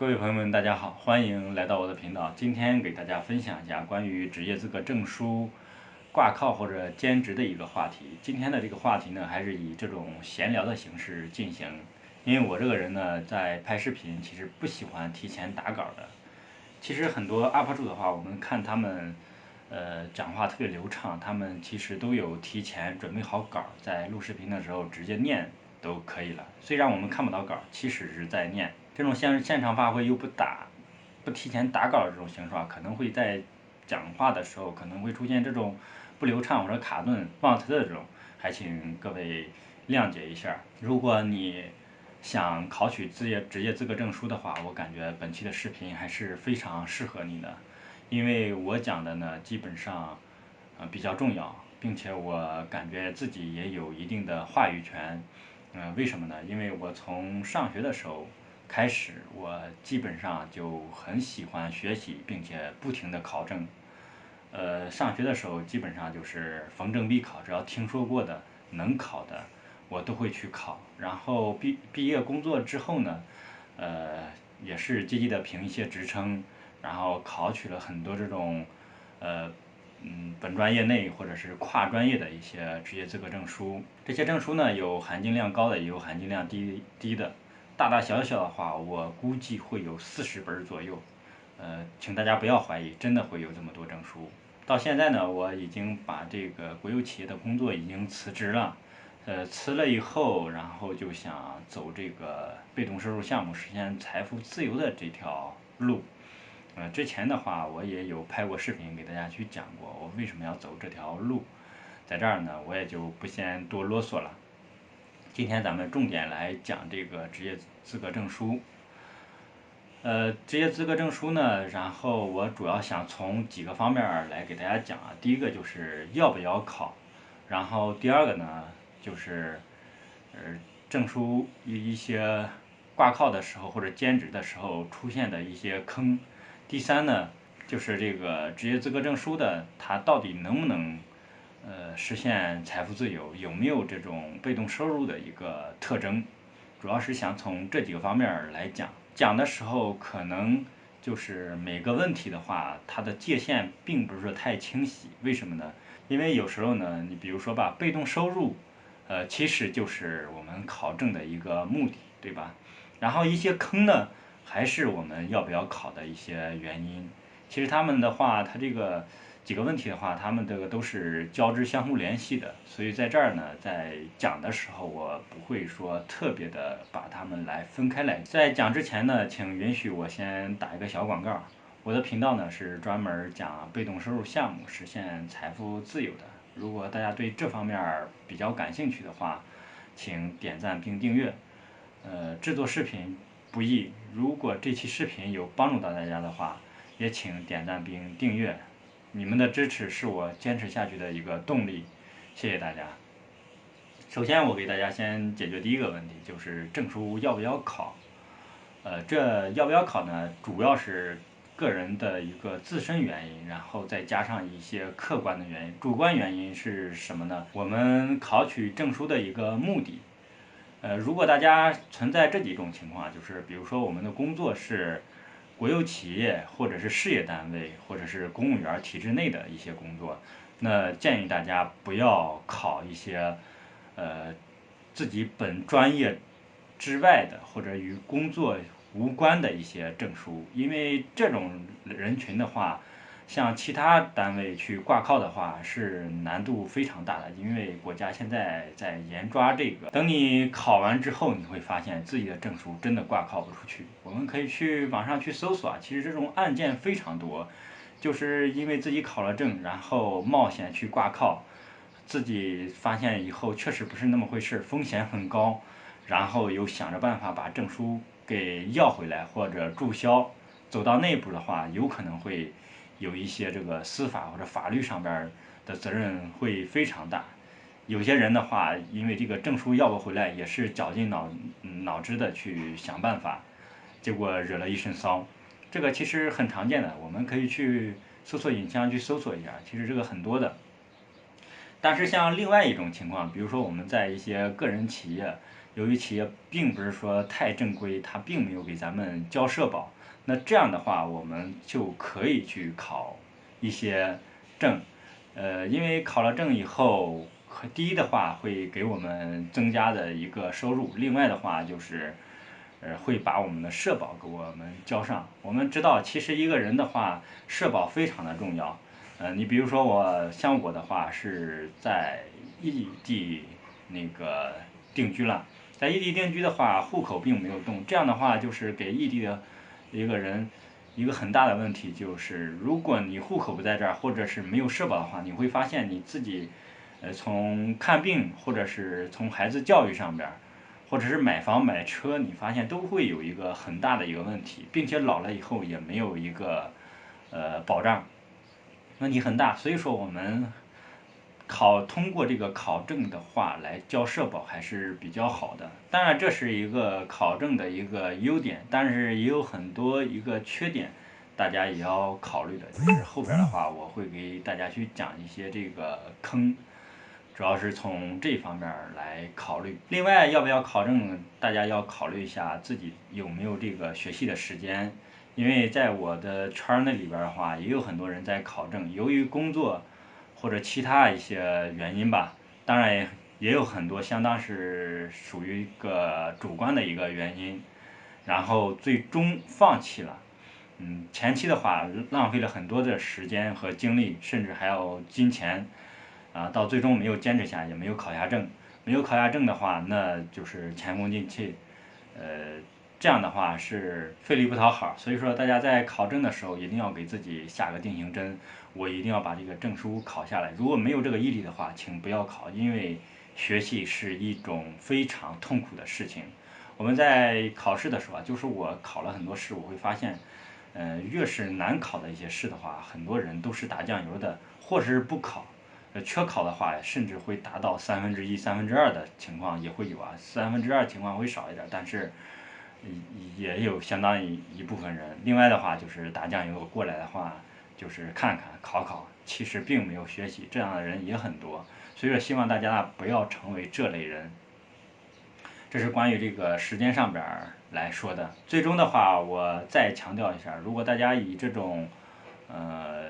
各位朋友们，大家好，欢迎来到我的频道。今天给大家分享一下关于职业资格证书挂靠或者兼职的一个话题。今天的这个话题呢，还是以这种闲聊的形式进行，因为我这个人呢，在拍视频其实不喜欢提前打稿的。其实很多 UP 主的话，我们看他们讲话特别流畅，他们其实都有提前准备好稿，在录视频的时候直接念都可以了。虽然我们看不到稿，其实是在念。这种现场发挥又不提前打稿的这种形式啊，可能会在讲话的时候可能会出现这种不流畅或者卡顿忘词的这种，还请各位谅解一下。如果你想考取职业资格证书的话，我感觉本期的视频还是非常适合你的，因为我讲的呢基本上比较重要，并且我感觉自己也有一定的话语权。为什么呢？因为我从上学的时候开始，我基本上就很喜欢学习，并且不停的考证。上学的时候基本上就是逢正必考，只要听说过的能考的，我都会去考。然后毕业工作之后呢，也是积极的评一些职称，然后考取了很多这种呃本专业内或者是跨专业的一些职业资格证书。这些证书呢，有含金量高的，也有含金量低的。大大小小的话，我估计会有40本左右。请大家不要怀疑，真的会有这么多证书。到现在呢，我已经把这个国有企业的工作已经辞职了。辞了以后，然后就想走这个被动收入项目，实现财富自由的这条路。之前的话我也有拍过视频给大家去讲过我为什么要走这条路，在这儿呢我也就不先多啰嗦了。今天咱们重点来讲这个职业资格证书。职业资格证书呢，然后我主要想从几个方面来给大家讲啊。第一个就是要不要考，然后第二个呢就是证书一些挂靠的时候或者兼职的时候出现的一些坑。第三呢就是这个职业资格证书的它到底能不能实现财富自由，有没有这种被动收入的一个特征。主要是想从这几个方面来讲。讲的时候可能就是每个问题的话，它的界限并不是太清晰。为什么呢？因为有时候呢，你比如说吧，被动收入，其实就是我们考证的一个目的，对吧？然后一些坑呢，还是我们要不要考的一些原因。其实他们的话，它这个几个问题的话，他们这个都是交织相互联系的，所以在这儿呢，在讲的时候，我不会说特别的把它们来分开来。在讲之前呢，请允许我先打一个小广告。我的频道呢是专门讲被动收入项目实现财富自由的。如果大家对这方面比较感兴趣的话，请点赞并订阅。制作视频不易，如果这期视频有帮助到大家的话，也请点赞并订阅。你们的支持是我坚持下去的一个动力，谢谢大家。首先，我给大家先解决第一个问题，就是证书要不要考。这要不要考呢？主要是个人的一个自身原因，然后再加上一些客观的原因。主观原因是什么呢？我们考取证书的一个目的。如果大家存在这几种情况，就是比如说我们的工作是国有企业或者是事业单位或者是公务员体制内的一些工作，那建议大家不要考一些自己本专业之外的或者与工作无关的一些证书，因为这种人群的话，像其他单位去挂靠的话是难度非常大的，因为国家现在在严抓这个。等你考完之后，你会发现自己的证书真的挂靠不出去。我们可以去网上去搜索啊，其实这种案件非常多，就是因为自己考了证，然后冒险去挂靠，自己发现以后确实不是那么回事，风险很高，然后又想着办法把证书给要回来或者注销。走到内部的话，有可能会有一些这个司法或者法律上边的责任会非常大。有些人的话，因为这个证书要不回来，也是绞尽脑汁的去想办法，结果惹了一身骚。这个其实很常见的，我们可以去搜索引擎上去搜索一下，其实这个很多的。但是像另外一种情况，比如说我们在一些个人企业，由于企业并不是说太正规，它并没有给咱们交社保，那这样的话我们就可以去考一些证，因为考了证以后，第一的话会给我们增加的一个收入，另外的话就是，会把我们的社保给我们交上。我们知道，其实一个人的话，社保非常的重要。你比如说像我的话是在异地那个定居了，在异地定居的话，户口并没有动，这样的话就是给异地的一个人一个很大的问题，就是如果你户口不在这儿，或者是没有社保的话，你会发现你自己，从看病或者是从孩子教育上边儿，或者是买房买车，你发现都会有一个很大的一个问题，并且老了以后也没有一个保障，问题很大。所以说我们通过这个考证的话来交社保还是比较好的。当然这是一个考证的一个优点，但是也有很多一个缺点，大家也要考虑的。就是后边的话我会给大家去讲一些这个坑，主要是从这方面来考虑。另外要不要考证，大家要考虑一下自己有没有这个学习的时间。因为在我的圈内里边的话，也有很多人在考证，由于工作或者其他一些原因吧，当然也有很多相当是属于一个主观的一个原因，然后最终放弃了。前期的话浪费了很多的时间和精力，甚至还有金钱，到最终没有坚持下，也没有考下证。没有考下证的话，那就是前功尽弃。这样的话是费力不讨好，所以说大家在考证的时候一定要给自己下个定心针，我一定要把这个证书考下来。如果没有这个毅力的话，请不要考，因为学习是一种非常痛苦的事情。我们在考试的时候就是我考了很多试，我会发现，越是难考的一些试的话，很多人都是打酱油的，或者是不考。缺考的话，甚至会达到1/3、2/3的情况也会有3/2情况会少一点，但是也有相当一部分人。另外的话就是打酱油过来的话，就是看看考考，其实并没有学习，这样的人也很多。所以说希望大家不要成为这类人。这是关于这个时间上边来说的。最终的话，我再强调一下，如果大家以这种呃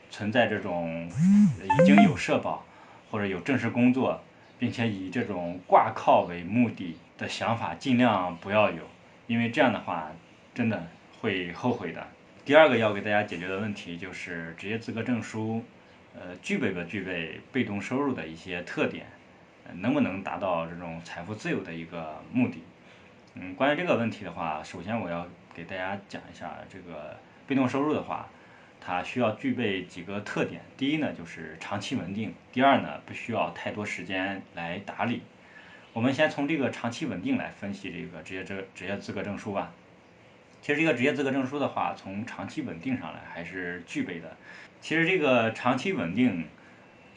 存在这种已经有社保或者有正式工作，并且以这种挂靠为目的的想法，尽量不要有，因为这样的话真的会后悔的。第二个要给大家解决的问题就是职业资格证书，具备不具备被动收入的一些特点，能不能达到这种财富自由的一个目的？关于这个问题的话，首先我要给大家讲一下这个被动收入的话，它需要具备几个特点。第一呢，就是长期稳定；第二呢，不需要太多时间来打理。我们先从这个长期稳定来分析这个职业资格证书吧。其实这个职业资格证书的话，从长期稳定上来还是具备的。其实这个长期稳定，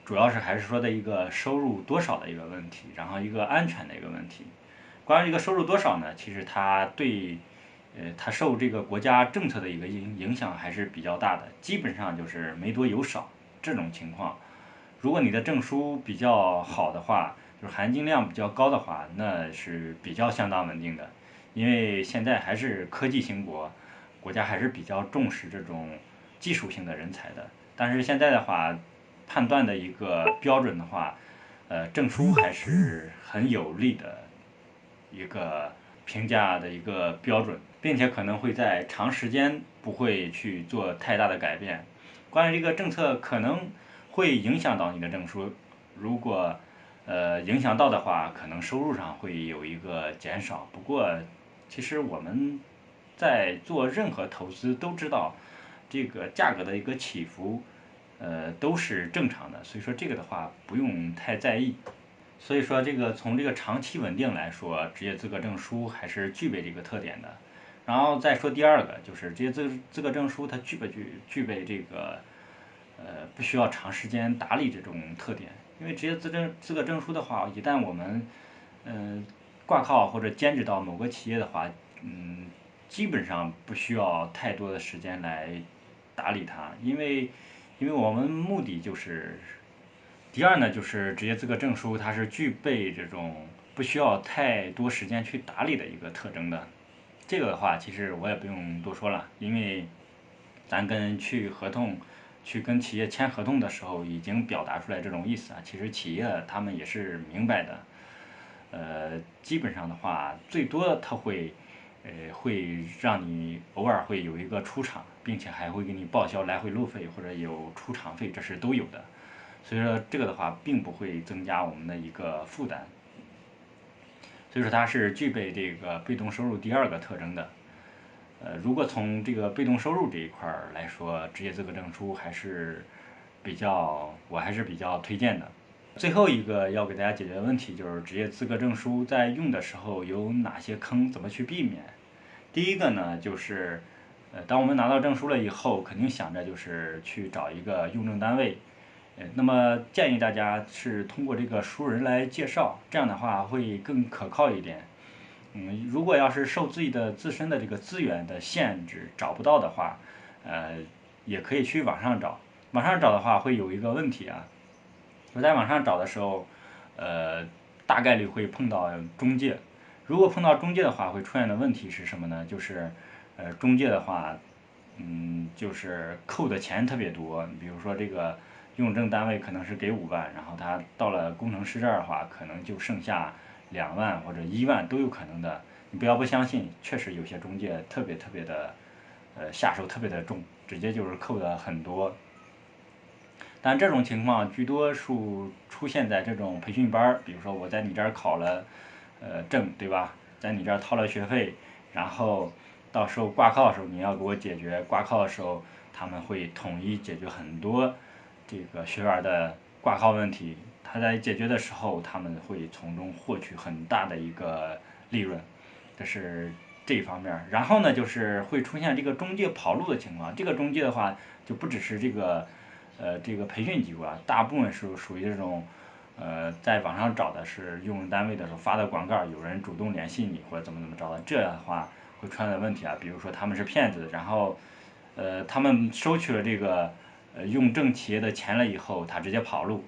主要是还是说的一个收入多少的一个问题，然后一个安全的一个问题。关于这个收入多少呢？其实它受这个国家政策的一个影响还是比较大的，基本上就是没多有少这种情况。如果你的证书比较好的话，就是含金量比较高的话，那是比较相当稳定的。因为现在还是科技兴国，国家还是比较重视这种技术性的人才的。但是现在的话，判断的一个标准的话，证书还是很有利的一个评价的一个标准，并且可能会在长时间不会去做太大的改变。关于这个政策可能会影响到你的证书，如果影响到的话，可能收入上会有一个减少。不过，其实我们在做任何投资都知道，这个价格的一个起伏，都是正常的，所以说这个的话不用太在意。所以说这个从这个长期稳定来说，职业资格证书还是具备这个特点的。然后再说第二个，就是职业资格证书它具备这个不需要长时间打理这种特点。因为职业资格证书的话，一旦我们挂靠或者兼职到某个企业的话，基本上不需要太多的时间来打理它，因为我们目的就是第二呢，就是职业资格证书，它是具备这种不需要太多时间去打理的一个特征的。这个的话，其实我也不用多说了，因为咱去跟企业签合同的时候，已经表达出来这种意思啊。其实企业他们也是明白的，基本上的话，最多他会让你偶尔会有一个出场，并且还会给你报销来回路费或者有出场费，这是都有的。所以说这个的话，并不会增加我们的一个负担。所以说它是具备这个被动收入第二个特征的。如果从这个被动收入这一块儿来说，职业资格证书我还是比较推荐的。最后一个要给大家解决的问题就是职业资格证书在用的时候有哪些坑，怎么去避免？第一个呢，就是当我们拿到证书了以后，肯定想着就是去找一个用证单位。那么建议大家是通过这个熟人来介绍，这样的话会更可靠一点。如果要是受自己的自身的这个资源的限制找不到的话，也可以去网上找。网上找的话会有一个问题啊，我在网上找的时候，大概率会碰到中介。如果碰到中介的话，会出现的问题是什么呢？就是，中介的话，就是扣的钱特别多。比如说这个用证单位可能是给5万，然后他到了工程师这儿的话，可能就剩下2万或者1万都有可能的。你不要不相信，确实有些中介特别特别的，下手特别的重，直接就是扣的很多。但这种情况居多数出现在这种培训班儿，比如说我在你这儿考了，证，对吧？在你这儿掏了学费，然后到时候挂靠的时候你要给我解决，挂靠的时候他们会统一解决很多这个学员的挂靠问题。他在解决的时候，他们会从中获取很大的一个利润，这是这一方面。然后呢，就是会出现这个中介跑路的情况。这个中介的话，就不只是这个培训机构啊，大部分是属于这种，在网上找的是用人单位的时候发的广告，有人主动联系你或者怎么着的，这样的话会出现的问题啊，比如说他们是骗子，然后，他们收取了这个用证企业的钱了以后，他直接跑路，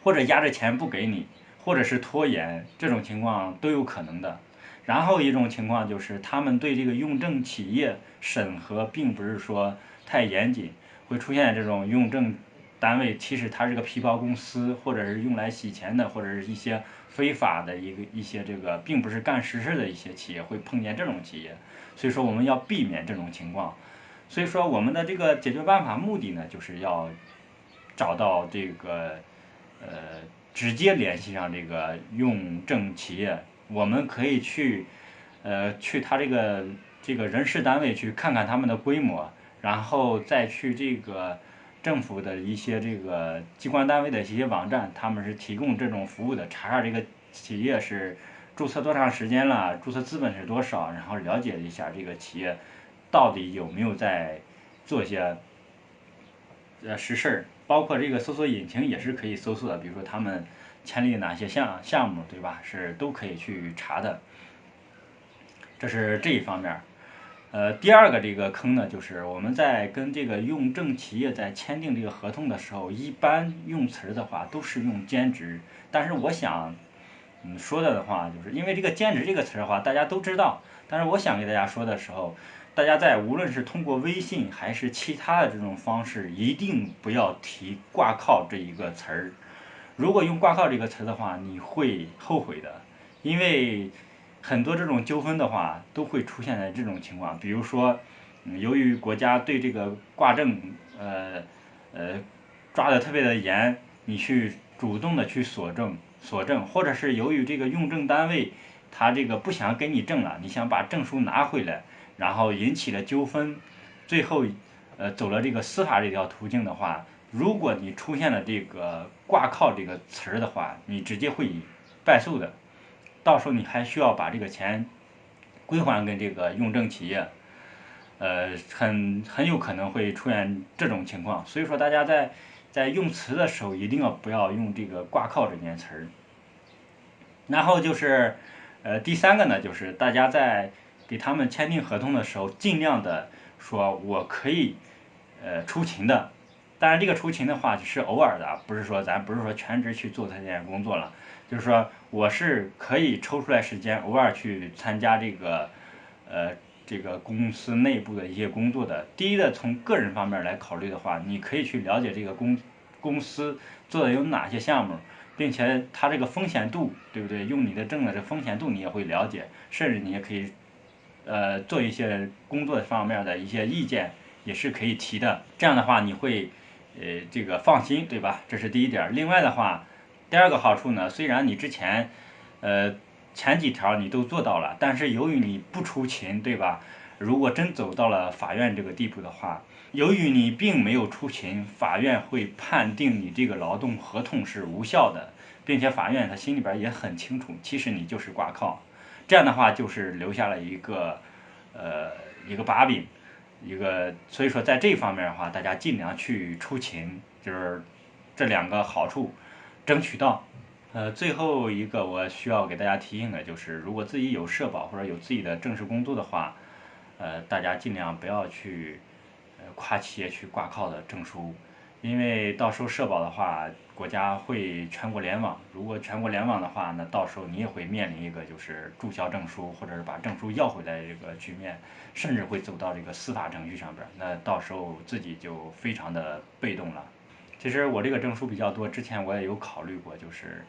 或者压着钱不给你，或者是拖延，这种情况都有可能的。然后一种情况就是他们对这个用证企业审核并不是说太严谨，会出现这种用证单位其实它是个皮包公司，或者是用来洗钱的，或者是一些非法的一些这个并不是干实事的一些企业会碰见这种企业，所以说我们要避免这种情况。所以说我们的这个解决办法目的呢，就是要找到这个直接联系上这个用证企业，我们可以去他这个人事单位去看看他们的规模，然后再去这个政府的一些这个机关单位的一些网站，他们是提供这种服务的，查查这个企业是注册多长时间了，注册资本是多少，然后了解一下这个企业到底有没有在做一些实事儿，包括这个搜索引擎也是可以搜索的，比如说他们签立哪些项目，对吧？是都可以去查的，这是这一方面。第二个这个坑呢，就是我们在跟这个用证企业在签订这个合同的时候，一般用词儿的话都是用兼职，但是我想，说的话，就是因为这个兼职这个词儿的话，大家都知道，但是我想给大家说的时候，大家在无论是通过微信还是其他的这种方式，一定不要提挂靠这一个词儿。如果用挂靠这个词的话，你会后悔的，因为很多这种纠纷的话都会出现在这种情况，比如说，由于国家对这个挂证，呃抓的特别的严，你去主动的去索证，或者是由于这个用证单位他这个不想给你证了，你想把证书拿回来，然后引起了纠纷，最后走了这个司法这条途径的话，如果你出现了这个挂靠这个词儿的话，你直接会败诉的，到时候你还需要把这个钱归还给这个用证企业，很有可能会出现这种情况。所以说大家在用词的时候一定不要用这个挂靠这件词儿。然后就是第三个呢，就是大家在给他们签订合同的时候，尽量的说我可以出勤的。当然这个出勤的话是偶尔的，不是说咱不是说全职去做这件工作了，就是说我是可以抽出来时间，偶尔去参加这个公司内部的一些工作的。第一的，从个人方面来考虑的话，你可以去了解这个公司做的有哪些项目，并且它这个风险度，对不对？用你的证的这风险度你也会了解，甚至你也可以做一些工作方面的一些意见，也是可以提的。这样的话你会这个放心，对吧？这是第一点。另外的话，第二个好处呢，虽然你之前前几条你都做到了，但是由于你不出勤，对吧？如果真走到了法院这个地步的话，由于你并没有出勤，法院会判定你这个劳动合同是无效的，并且法院他心里边也很清楚，其实你就是挂靠。这样的话就是留下了呃一个把柄，所以说在这方面的话，大家尽量去出勤，就是这两个好处争取到。最后一个我需要给大家提醒的就是，如果自己有社保或者有自己的正式工作的话，大家尽量不要去跨企业去挂靠的证书，因为到时候社保的话，国家会全国联网，如果全国联网的话，那到时候你也会面临一个就是注销证书或者是把证书要回来这个局面，甚至会走到这个司法程序上边，那到时候自己就非常的被动了。其实我这个证书比较多，之前我也有考虑过，就是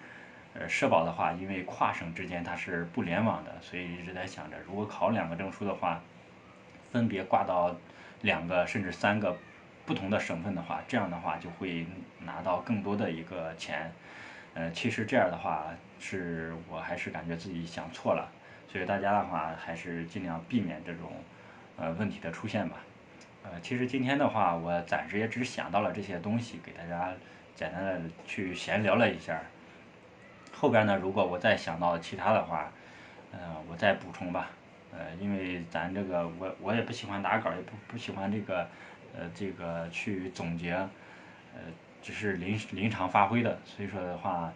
社保的话，因为跨省之间它是不联网的，所以一直在想着，如果考两个证书的话，分别挂到两个甚至三个不同的省份的话，这样的话就会拿到更多的一个钱。其实这样的话是我还是感觉自己想错了，所以大家的话还是尽量避免这种问题的出现吧。其实今天的话，我暂时也只想到了这些东西，给大家简单的去闲聊了一下。后边呢，如果我再想到其他的话，我再补充吧。因为咱这个我也不喜欢打稿，也不喜欢这个去总结，只是临场发挥的，所以说的话，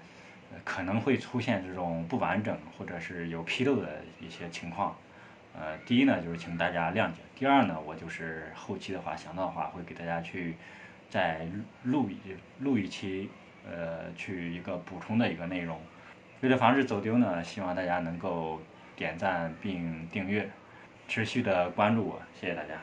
可能会出现这种不完整或者是有纰漏的一些情况。第一呢，就是请大家谅解；第二呢，我就是后期的话想到的话，会给大家去再录一期，去一个补充的一个内容。为了防止走丢呢，希望大家能够点赞并订阅，持续的关注我，谢谢大家。